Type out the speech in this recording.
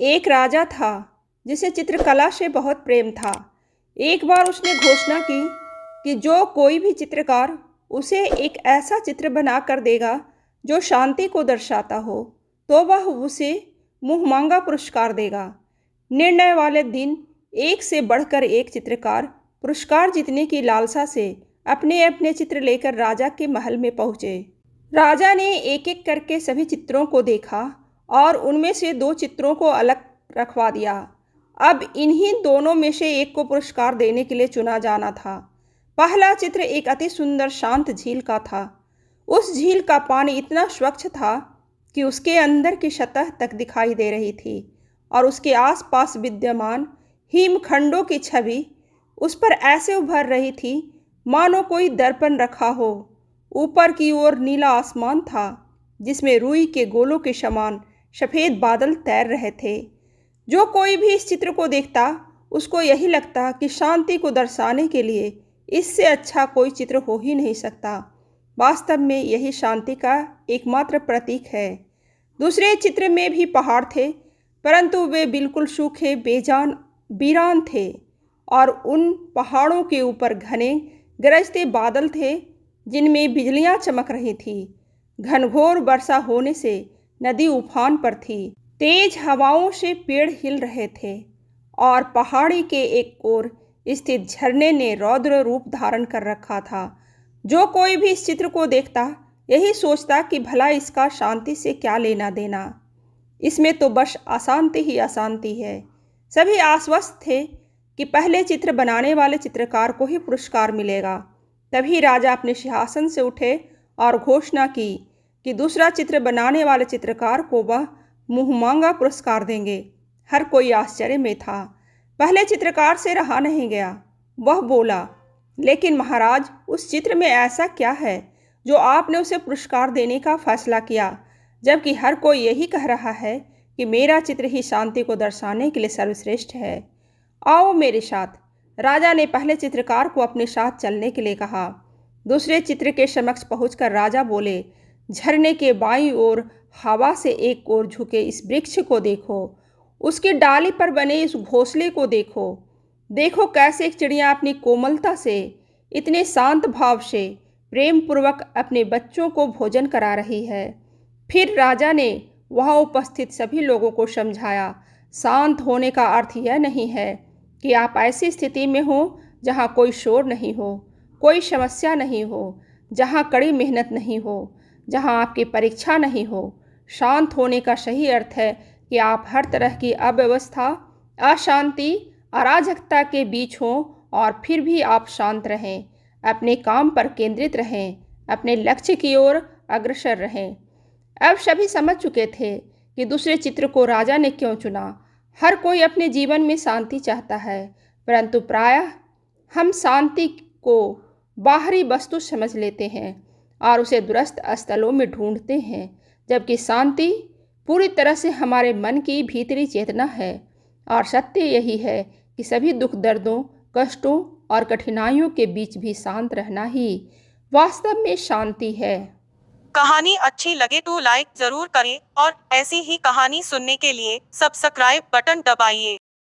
एक राजा था जिसे चित्रकला से बहुत प्रेम था। एक बार उसने घोषणा की कि जो कोई भी चित्रकार उसे एक ऐसा चित्र बना कर देगा जो शांति को दर्शाता हो, तो वह उसे मुँहमांगा पुरस्कार देगा। निर्णय वाले दिन एक से बढ़कर एक चित्रकार पुरस्कार जीतने की लालसा से अपने अपने चित्र लेकर राजा के महल में पहुँचे। राजा ने एक एक करके सभी चित्रों को देखा और उनमें से दो चित्रों को अलग रखवा दिया। अब इन्हीं दोनों में से एक को पुरस्कार देने के लिए चुना जाना था। पहला चित्र एक अति सुंदर शांत झील का था। उस झील का पानी इतना स्वच्छ था कि उसके अंदर की सतह तक दिखाई दे रही थी और उसके आसपास विद्यमान हिमखंडों की छवि उस पर ऐसे उभर रही थी मानो कोई दर्पण रखा हो। ऊपर की ओर नीला आसमान था जिसमें रुई के गोलों के समान सफ़ेद बादल तैर रहे थे। जो कोई भी इस चित्र को देखता उसको यही लगता कि शांति को दर्शाने के लिए इससे अच्छा कोई चित्र हो ही नहीं सकता। वास्तव में यही शांति का एकमात्र प्रतीक है। दूसरे चित्र में भी पहाड़ थे, परंतु वे बिल्कुल सूखे बेजान वीरान थे और उन पहाड़ों के ऊपर घने गरजते बादल थे जिनमें बिजलियां चमक रही थी। घनघोर वर्षा होने से नदी उफान पर थी। तेज हवाओं से पेड़ हिल रहे थे और पहाड़ी के एक ओर स्थित झरने ने रौद्र रूप धारण कर रखा था। जो कोई भी इस चित्र को देखता यही सोचता कि भला इसका शांति से क्या लेना देना, इसमें तो बस अशांति ही अशांति है। सभी आश्वस्त थे कि पहले चित्र बनाने वाले चित्रकार को ही पुरस्कार मिलेगा। तभी राजा अपने सिंहासन से उठे और घोषणा की कि दूसरा चित्र बनाने वाले चित्रकार को वह मुँहमांगा पुरस्कार देंगे। हर कोई आश्चर्य में था। पहले चित्रकार से रहा नहीं गया। वह बोला, लेकिन महाराज, उस चित्र में ऐसा क्या है जो आपने उसे पुरस्कार देने का फैसला किया, जबकि हर कोई यही कह रहा है कि मेरा चित्र ही शांति को दर्शाने के लिए सर्वश्रेष्ठ है। आओ मेरे साथ। राजा ने पहले चित्रकार को अपने साथ चलने के लिए कहा। दूसरे चित्र के समक्ष पहुंचकर राजा बोले, झरने के बाईं ओर हवा से एक ओर झुके इस वृक्ष को देखो, उसकी डाली पर बने इस घोंसले को देखो। देखो कैसे एक चिड़िया अपनी कोमलता से, इतने शांत भाव से प्रेम पूर्वक अपने बच्चों को भोजन करा रही है। फिर राजा ने वहाँ उपस्थित सभी लोगों को समझाया, शांत होने का अर्थ यह नहीं है कि आप ऐसी स्थिति में हो जहाँ कोई शोर नहीं हो, कोई समस्या नहीं हो, जहाँ कड़ी मेहनत नहीं हो, जहाँ आपकी परीक्षा नहीं हो। शांत होने का सही अर्थ है कि आप हर तरह की अव्यवस्था, अशांति, अराजकता के बीच हों और फिर भी आप शांत रहें, अपने काम पर केंद्रित रहें, अपने लक्ष्य की ओर अग्रसर रहें। अब सभी समझ चुके थे कि दूसरे चित्र को राजा ने क्यों चुना। हर कोई अपने जीवन में शांति चाहता है, परंतु प्रायः हम शांति को बाहरी वस्तु समझ लेते हैं और उसे दूरस्थ स्थलों में ढूंढते हैं, जबकि शांति पूरी तरह से हमारे मन की भीतरी चेतना है। और सत्य यही है कि सभी दुख दर्दों, कष्टों और कठिनाइयों के बीच भी शांत रहना ही वास्तव में शांति है। कहानी अच्छी लगे तो लाइक जरूर करें और ऐसी ही कहानी सुनने के लिए सब्सक्राइब बटन दबाइए।